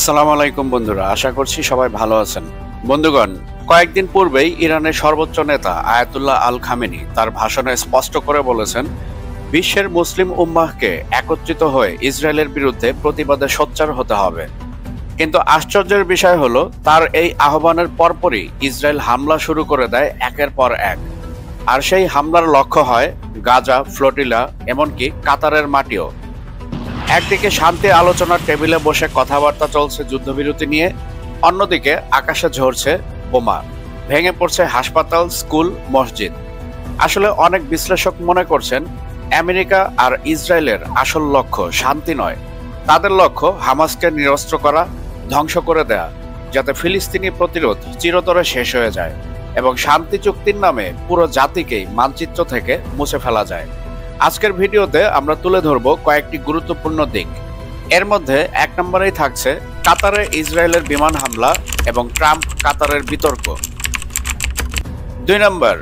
আসসালামু আলাইকুম বন্ধুরা, আশা করছি সবাই ভালো আছেন। বন্ধুগণ, কয়েকদিন পূর্বেই ইরানের সর্বোচ্চ নেতা আয়াতুল্লাহ আল খামেনি তার ভাষণে স্পষ্ট করে বলেছেন, বিশ্বের মুসলিম উম্মাহকে একত্রিত হয়ে ইসরায়েলের বিরুদ্ধে প্রতিবাদে সোচ্চার হতে হবে। কিন্তু আশ্চর্যের বিষয় হলো, তার এই আহ্বানের পরপরই ইসরায়েল হামলা শুরু করে দেয় একের পর এক। আর সেই হামলার লক্ষ্য হয় গাজা, ফ্লোটিলা, এমনকি কাতারের মাটিও। একদিকে শান্তি আলোচনার টেবিলে বসে কথাবার্তা চলছে যুদ্ধবিরতি নিয়ে, অন্যদিকে আকাশে ঝরছে বোমা, ভেঙে পড়ছে হাসপাতাল, স্কুল, মসজিদ। আসলে অনেক বিশ্লেষক মনে করছেন, আমেরিকা আর ইসরায়েলের আসল লক্ষ্য শান্তি নয়, তাদের লক্ষ্য হামাসকে নিরস্ত্র করা, ধ্বংস করে দেয়া, যাতে ফিলিস্তিনি প্রতিরোধ চিরতরে শেষ হয়ে যায় এবং শান্তি চুক্তির নামে পুরো জাতিকেই মানচিত্র থেকে মুছে ফেলা যায়। আজকের ভিডিওতে আমরা তুলে ধরব কয়েকটি গুরুত্বপূর্ণ দিক। এর মধ্যে এক নম্বরেই থাকছে কাতারে ইসরায়েলের বিমান হামলা এবং ট্রাম্প কাতারের বিতর্ক। 2 নম্বর,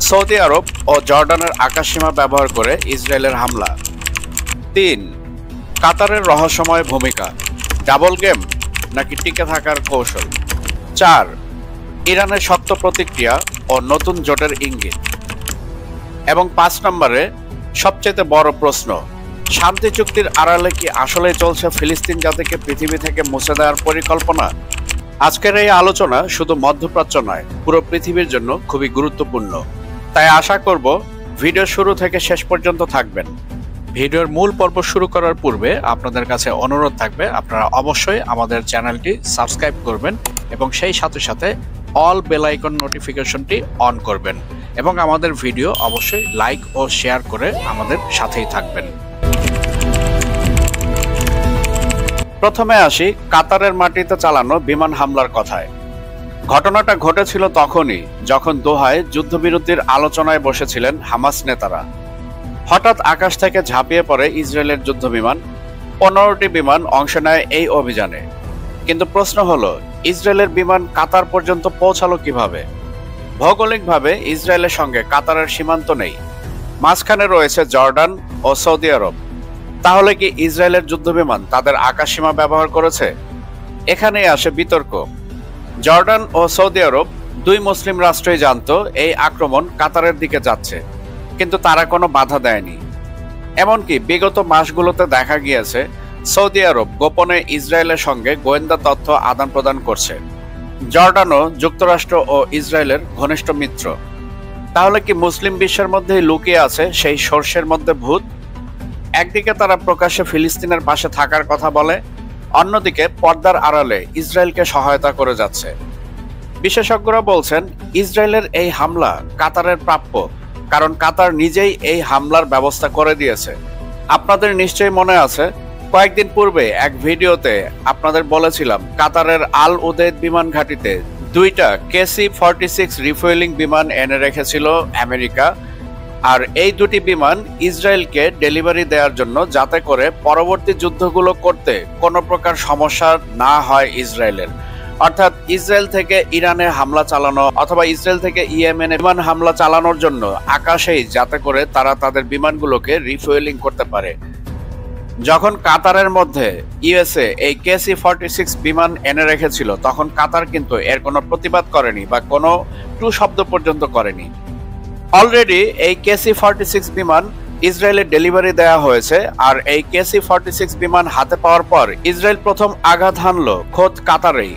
সৌদি আরব ও জর্ডানের আকাশসীমা ব্যবহার করে ইসরায়েলের হামলা। 3, কাতারের রহস্যময় ভূমিকা, ডাবল গেম নাকি টিকে থাকার কৌশল। 4, ইরানের শক্ত প্রতিক্রিয়া ও নতুন জোটের ইঙ্গিত। এবং 5 নম্বরে সবচেয়ে বড় প্রশ্ন, শান্তি চুক্তির আড়ালে কি আসলে চলছে ফিলিস্তিন জাতিকে পৃথিবী থেকে মুছে দেওয়ার পরিকল্পনা? আজকের এই আলোচনা শুধু মধ্যপ্রাচ্য নয়, পুরো পৃথিবীর জন্য খুবই গুরুত্বপূর্ণ। তাই আশা করব ভিডিও শুরু থেকে শেষ পর্যন্ত থাকবেন। ভিডিওর মূল পর্ব শুরু করার পূর্বে আপনাদের কাছে অনুরোধ থাকবে, আপনারা অবশ্যই আমাদের চ্যানেলটি সাবস্ক্রাইব করবেন এবং সেই সাথে সাথে অল বেল আইকন নোটিফিকেশনটি অন করবেন এবং আমাদের ভিডিও অবশ্যই লাইক ও শেয়ার করে আমাদের সাথেই থাকবেন। প্রথমে আসি কাতারের মাটিতে চালানো বিমান হামলার কথায়। ঘটনাটা ঘটেছিল তখনই যখন দোহায় যুদ্ধবিরতির আলোচনায় বসেছিলেন হামাস নেতারা। হঠাৎ আকাশ থেকে ঝাঁপিয়ে পড়ে ইসরায়েলের যুদ্ধবিমান। 15টি বিমান অংশ নেয় এই অভিযানে। কিন্তু প্রশ্ন হলো, ইসরায়েলের বিমান কাতার পর্যন্ত পৌঁছালো কিভাবে? ভৌগোলিকভাবে ইসরায়েলের সঙ্গে কাতারের সীমান্ত নেই, মাঝখানে রয়েছে জর্ডান ও সৌদি আরব। তাহলে কি ইসরায়েলের যুদ্ধবিমান তাদের আকাশসীমা ব্যবহার করেছে? এখানেই আসে বিতর্ক। জর্ডান ও সৌদি আরব দুই মুসলিম রাষ্ট্রই জানত এই আক্রমণ কাতারের দিকে যাচ্ছে, কিন্তু তারা কোনো বাধা দেয়নি। এমনকি বিগত মাসগুলোতে দেখা গিয়েছে সৌদি আরব গোপনে ইসরায়েলের সঙ্গে গোয়েন্দা তথ্য আদান প্রদান করছে। জর্ডানও যুক্তরাষ্ট্র ও ইসরায়েলের ঘনিষ্ঠ মিত্র। তাহলে কি মুসলিম বিশ্বের মধ্যেই লুকিয়ে আছে সেই সর্ষের মধ্যে ভূত? একদিকে তারা প্রকাশ্যে ফিলিস্তিনের পাশে থাকার কথা বলে, অন্যদিকে পর্দার আড়ালে ইসরায়েলকে সহায়তা করে যাচ্ছে। বিশেষজ্ঞরা বলছেন, ইসরায়েলের এই হামলা কাতারের প্রাপ্য, কারণ কাতার নিজেই এই হামলার ব্যবস্থা করে দিয়েছে। আপনাদের নিশ্চয়ই মনে আছে, কয়েকদিন পূর্বে এক ভিডিওতে আপনাদের বলেছিলাম কাতারের আল উদেদ বিমান ঘাঁটিতে 2টা KC-46 রিফুয়েলিং বিমান এনে রেখেছিল আমেরিকা। আর এই দুটি বিমান ইসরায়েলকে ডেলিভারি দেওয়ার জন্য, যাতে করে পরবর্তী যুদ্ধগুলো করতে কোনো প্রকার সমস্যা না হয় ইসরায়েলের। অর্থাৎ ইসরায়েল থেকে ইরানে হামলা চালানো অথবা ইসরায়েল থেকে ইয়েমেনে বিমান হামলা চালানোর জন্য আকাশেই, যাতে করে তারা তাদের বিমানগুলোকে রিফুয়েলিং করতে পারে। যখন কাতারের মধ্যে ইউএসএ এই KC-46 বিমান এনে রেখেছিল, তখন কাতার কিন্তু এর কোনো প্রতিবাদ করেনি বা কোনো টু শব্দ পর্যন্ত করেনি। অলরেডি এই KC-46 বিমান ইসরায়েলে ডেলিভারি দেওয়া হয়েছে। আর এই KC-46 বিমান হাতে পাওয়ার পর ইসরায়েল প্রথম আঘাত হানল খোদ কাতারেই।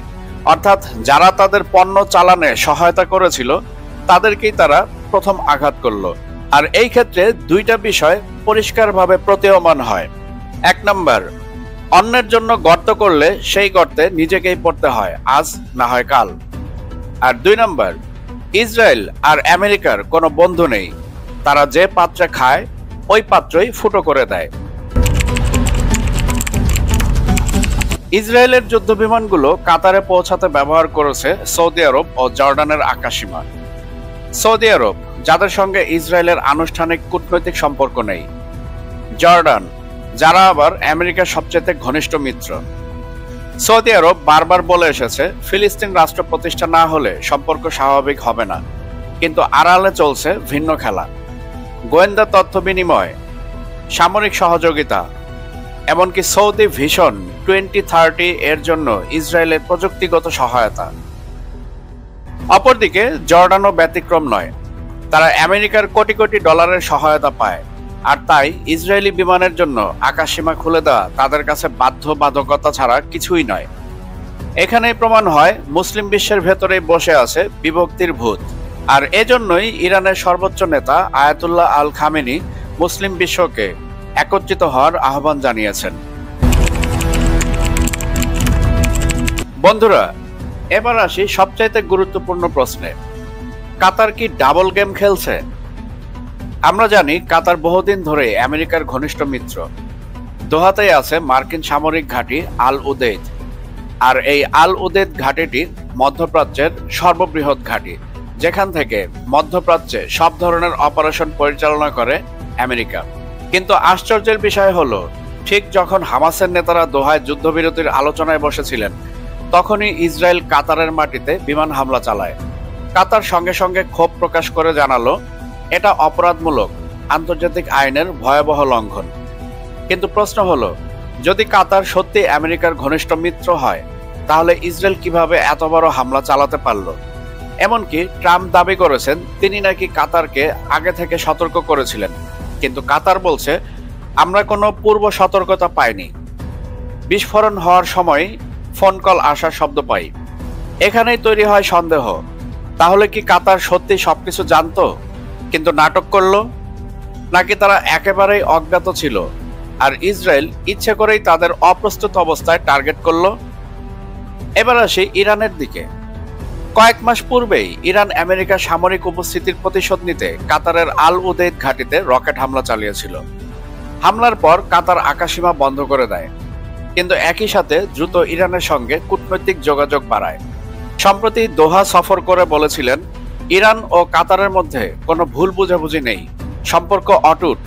অর্থাৎ যারা তাদের পণ্য চালানে সহায়তা করেছিল, তাদেরকেই তারা প্রথম আঘাত করলো। আর এই ক্ষেত্রে দুইটা বিষয় পরিষ্কারভাবে প্রতীয়মান হয়। 1 নম্বর, অন্যের জন্য গর্ত করলে সেই গর্তে নিজেকেই পড়তে হয়, আজ না হয় কাল। আর 2 নম্বর, ইসরায়েল আর আমেরিকার কোনো বন্ধু নেই, তারা যে পাত্রে খায় ওই পাত্রই ফুটো করে দেয়। ইসরায়েলের যুদ্ধবিমানগুলো কাতারে পৌঁছাতে ব্যবহার করেছে সৌদি আরব ও জর্ডানের আকাশসীমা। সৌদি আরব, যাদের সঙ্গে ইসরায়েলের আনুষ্ঠানিক কূটনৈতিক সম্পর্ক নেই। জর্ডান, যারা আবার আমেরিকার সবচেয়ে ঘনিষ্ঠ মিত্র। সৌদি আরব বারবার বলে এসেছে, ফিলিস্তিন রাষ্ট্র প্রতিষ্ঠা না হলে সম্পর্ক স্বাভাবিক হবে না, কিন্তু আড়ালে চলছে ভিন্ন খেলা। গোয়েন্দা তথ্য বিনিময়, সামরিক সহযোগিতা, এমনকি সৌদি ভিশন 2030 এর জন্য ইসরায়েলের প্রযুক্তিগত সহায়তা। অপরদিকে জর্ডানও ব্যতিক্রম নয়, তারা আমেরিকার কোটি কোটি ডলারের সহায়তা পায়, আর তাই ইসরায়েলি বিমানের জন্য আকাশসীমা খুলে দেওয়া তাদের কাছে বাধ্যবাধকতা ছাড়া কিছুই নয়। এখানেই প্রমাণ হয় মুসলিম বিশ্বের ভেতরেই বসে আছে বিভক্তির ভূত। আর এজন্যই ইরানের সর্বোচ্চ নেতা আয়াতুল্লাহ আল খামেনি মুসলিম বিশ্বকে একত্রিত হওয়ার আহ্বান জানিয়েছেন। বন্ধুরা, এবার আসি সবচাইতে গুরুত্বপূর্ণ প্রশ্নে। কাতার কি ডাবল গেম খেলছে? আমরা জানি কাতার বহুদিন ধরে আমেরিকার ঘনিষ্ঠ মিত্র। দোহাতেই আছে মার্কিন সামরিক ঘাঁটি আল উদেইদ, আর এই আল উদেইদ ঘাঁটিটি মধ্যপ্রাচ্যের সর্ববৃহৎ ঘাঁটি, যেখান থেকে মধ্যপ্রাচ্যে সব ধরনের অপারেশন পরিচালনা করে আমেরিকা। কিন্তু আশ্চর্যের বিষয় হলো, ঠিক যখন হামাসের নেতারা দোহায় যুদ্ধবিরতির আলোচনায় বসেছিলেন, তখনই ইসরায়েল কাতারের মাটিতে বিমান হামলা চালায়। কাতার সঙ্গে সঙ্গে ক্ষোভ প্রকাশ করে জানালো, এটা অপরাধমূলক, আন্তর্জাতিক আইনের ভয়াবহ লঙ্ঘন। কিন্তু প্রশ্ন হলো, যদি কাতার সত্যি আমেরিকার ঘনিষ্ঠ মিত্র হয়, তাহলে ইসরায়েল কিভাবে এত বড় হামলা চালাতে পারল? এমনকি ট্রাম্প দাবি করেছেন তিনি নাকি কাতারকে আগে থেকে সতর্ক করেছিলেন, কিন্তু কাতার বলছে আমরা কোনো পূর্ব সতর্কতা পাইনি। বিস্ফোরণ হওয়ার সময় ফোন কল আসার শব্দ পাই। এখানেই তৈরি হয় সন্দেহ, তাহলে কি কাতার সত্যি সবকিছু জানতো কিন্তু নাটক করলো, নাকি তারা একেবারেই অজ্ঞাত ছিল আর ইসরায়েল ইচ্ছে করেই তাদের অপ্রস্তুত অবস্থায় টার্গেট করলো? এবার আসি ইরানের দিকে। কয়েক মাস পূর্বেই ইরান আমেরিকার সামরিক উপস্থিতির প্রতিশোধ নিতে কাতারের আল উদেইদ ঘাঁটিতে রকেট হামলা চালিয়েছিল। হামলার পর কাতার আকাশসীমা বন্ধ করে দেয়, কিন্তু একই সাথে দ্রুত ইরানের সঙ্গে কূটনৈতিক যোগাযোগ বাড়ায়। সম্প্রতি দোহা সফর করে বলেছিলেন, ইরান ও কাতারের মধ্যে কোনো ভুল বোঝাবুঝি নেই, সম্পর্ক অটুট।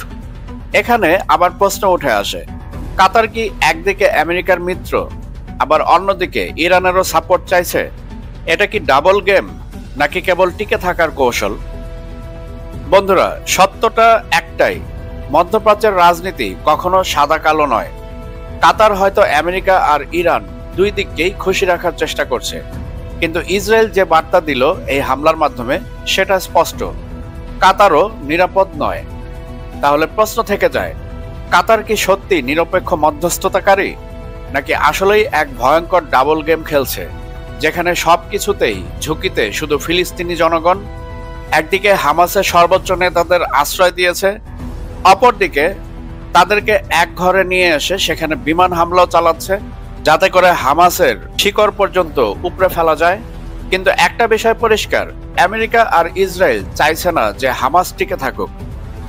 এখানে আবার প্রশ্ন উঠে আসে, কাতার কি একদিকে আমেরিকার মিত্র, আবার অন্যদিকে ইরানেরও সাপোর্ট চাইছে? এটা কি ডাবল গেম, নাকি কেবল টিকে থাকার কৌশল? বন্ধুরা, সত্যটা একটাই, মধ্যপ্রাচ্যের রাজনীতি কখনো সাদা কালো নয়। কাতার হয়তো আমেরিকা আর ইরান দুই দিককেই খুশি রাখার চেষ্টা করছে, কিন্তু ইসরায়েল যে বার্তা দিল এই হামলার মাধ্যমে সেটা স্পষ্ট, কাতারও নিরাপদ নয়। তাহলে প্রশ্ন থেকে যায়, কাতার কি সত্যি নিরপেক্ষ মধ্যস্থতাকারী, নাকি আসলেই এক ভয়ঙ্কর ডাবল গেম খেলছে, যেখানে সবকিছুতেই ঝুঁকিতে শুধু ফিলিস্তিনি জনগণ? একদিকে হামাসের সর্বোচ্চ নেতাদের আশ্রয় দিয়েছে, অপরদিকে তাদেরকে এক ঘরে নিয়ে এসে সেখানে বিমান হামলাও চালাচ্ছে, যাতে করে হামাসের শিকড় পর্যন্ত উপড়ে ফেলা যায়। কিন্তু একটা বিষয় পরিষ্কার, আমেরিকা আর ইসরায়েল চাইছে না যে হামাস টিকে থাকুক।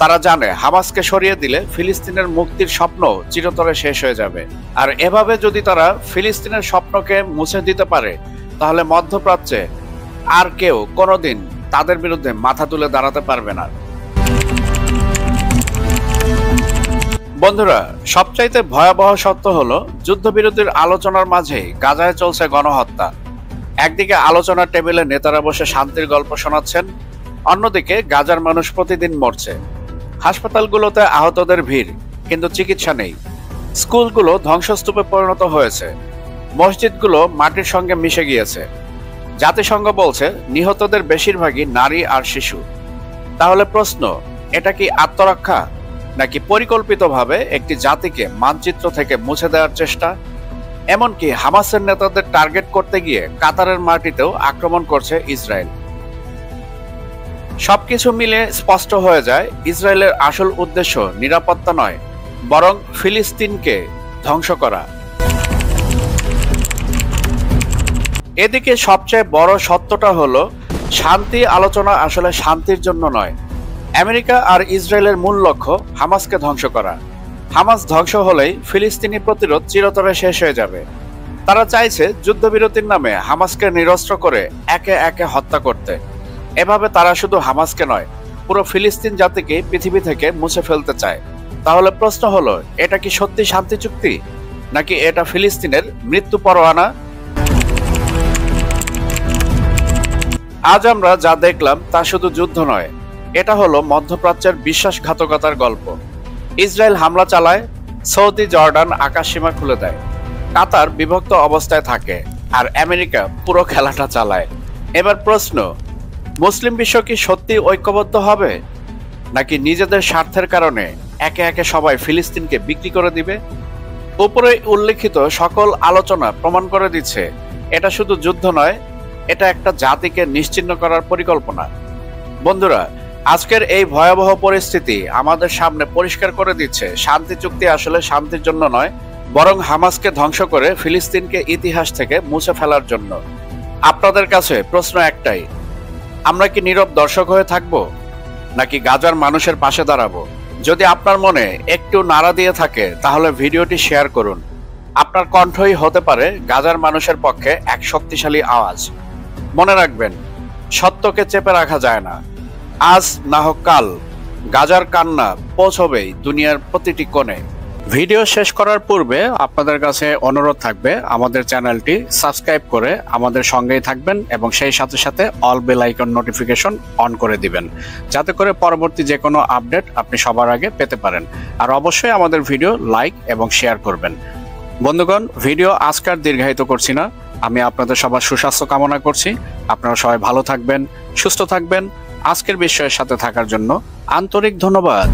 তারা জানে হামাসকে সরিয়ে দিলে ফিলিস্তিনের মুক্তির স্বপ্ন চিরতরে শেষ হয়ে যাবে। আর এভাবে যদি তারা ফিলিস্তিনের স্বপ্নকে মুছে দিতে পারে, তাহলে মধ্যপ্রাচ্যে আর কেউ কোনোদিন তাদের বিরুদ্ধে মাথা তুলে দাঁড়াতে পারবে না। বন্ধুরা, সবচাইতে ভয়াবহ সত্য হলো, যুদ্ধবিরতির আলোচনার মাঝেই গাজায় চলছে গণহত্যা। একদিকে আলোচনার টেবিলে নেতারা বসে শান্তির গল্প শোনাচ্ছেন, অন্যদিকে গাজার মানুষ প্রতিদিন মরছে। হাসপাতালগুলোতে আহতদের ভিড়, কিন্তু চিকিৎসা নেই। স্কুলগুলো ধ্বংসস্তূপে পরিণত হয়েছে, মসজিদগুলো মাটির সঙ্গে মিশে গিয়েছে। জাতিসংঘ বলছে নিহতদের বেশিরভাগই নারী আর শিশু। তাহলে প্রশ্ন, এটা কি আত্মরক্ষা, নাকি পরিকল্পিতভাবে একটি জাতিকে মানচিত্র থেকে মুছে দেওয়ার চেষ্টা? এমনকি হামাসের নেতাদের টার্গেট করতে গিয়ে কাতারের মাটিতেও আক্রমণ করছে ইসরায়েল। সবকিছু মিলে স্পষ্ট হয়ে যায়, ইসরায়েলের আসল উদ্দেশ্য নিরাপত্তা নয়, বরং ফিলিস্তিনকে ধ্বংস করা। এদিকে সবচেয়ে বড় সত্যটা হলো, শান্তি আলোচনা আসলে শান্তির জন্য নয়। আমেরিকা আর ইসরায়েলের মূল লক্ষ্য হামাসকে ধ্বংস করা। হামাস ধ্বংস হলেই ফিলিস্তিনি প্রতিরোধ চিরতরে শেষ হয়ে যাবে। তারা চাইছে যুদ্ধবিরতির নামে হামাসকে নিরস্ত্র করে একে একে হত্যা করতে। এভাবে তারা শুধু হামাসকে নয়, পুরো ফিলিস্তিন জাতিকে পৃথিবী থেকে মুছে ফেলতে চায়। তাহলে প্রশ্ন হলো, এটা কি সত্যি শান্তি চুক্তি, নাকি এটা ফিলিস্তিনের মৃত্যু পরোয়ানা? আজ আমরা যা দেখলাম তা শুধু যুদ্ধ নয়, এটা হলো মধ্যপ্রাচ্যের বিশ্বাসঘাতকতার গল্প। ইসরায়েল হামলা চালায়, সৌদি জর্ডান আকাশসীমা খুলে দেয়। কাতার বিভক্ত অবস্থায় থাকে আর আমেরিকা পুরো খেলাটা চালায়। এবার প্রশ্ন, মুসলিম বিশ্ব কি সত্যি ঐক্যবদ্ধ হবে, নাকি নিজেদের স্বার্থের কারণে একে একে সবাই ফিলিস্তিনকে বিক্রি করে দিবে? উপরে উল্লেখিত সকল আলোচনা প্রমাণ করে দিচ্ছে এটা শুধু যুদ্ধ নয়, এটা একটা জাতিকে নিশ্চিহ্ন করার পরিকল্পনা। বন্ধুরা, আজকের এই ভয়াবহ পরিস্থিতি আমাদের সামনে পরিষ্কার করে দিচ্ছে শান্তি চুক্তি আসলে শান্তির জন্য নয়, বরং হামাসকে ধ্বংস করে ফিলিস্তিনকে ইতিহাস থেকে মুছে ফেলার জন্য। আপনাদের কাছে প্রশ্ন একটাই, আমরা কি নীরব দর্শক হয়ে থাকবো, নাকি গাজার মানুষের পাশে দাঁড়াবো? যদি আপনার মনে একটু নাড়া দিয়ে থাকে তাহলে ভিডিওটি শেয়ার করুন। আপনার কণ্ঠই হতে পারে গাজার মানুষের পক্ষে এক শক্তিশালী আওয়াজ। মনে রাখবেন, সত্যকে চেপে রাখা যায় না। আজ না হোক কাল গাজার কান্না পৌঁছবেই দুনিয়ার প্রতিটি কোণে। ভিডিও শেষ করার পূর্বে আপনাদের কাছে অনুরোধ থাকবে আমাদের চ্যানেলটি সাবস্ক্রাইব করে আমাদের সঙ্গেই থাকবেন এবং সেই সাথে সাথে all bell icon notification on করে দিবেন, যাতে করে পরবর্তী যে কোনো আপডেট আপনি সবার আগে পেতে পারেন। আর অবশ্যই আমাদের ভিডিও লাইক এবং শেয়ার করবেন। বন্ধুগণ, ভিডিও আজকার দীর্ঘায়িত করছি না। আমি আপনাদের সবার সুস্বাস্থ্য কামনা করছি। আপনারা সবাই ভালো থাকবেন, সুস্থ থাকবেন। আজকের বিষয়ের সাথে থাকার জন্য আন্তরিক ধন্যবাদ।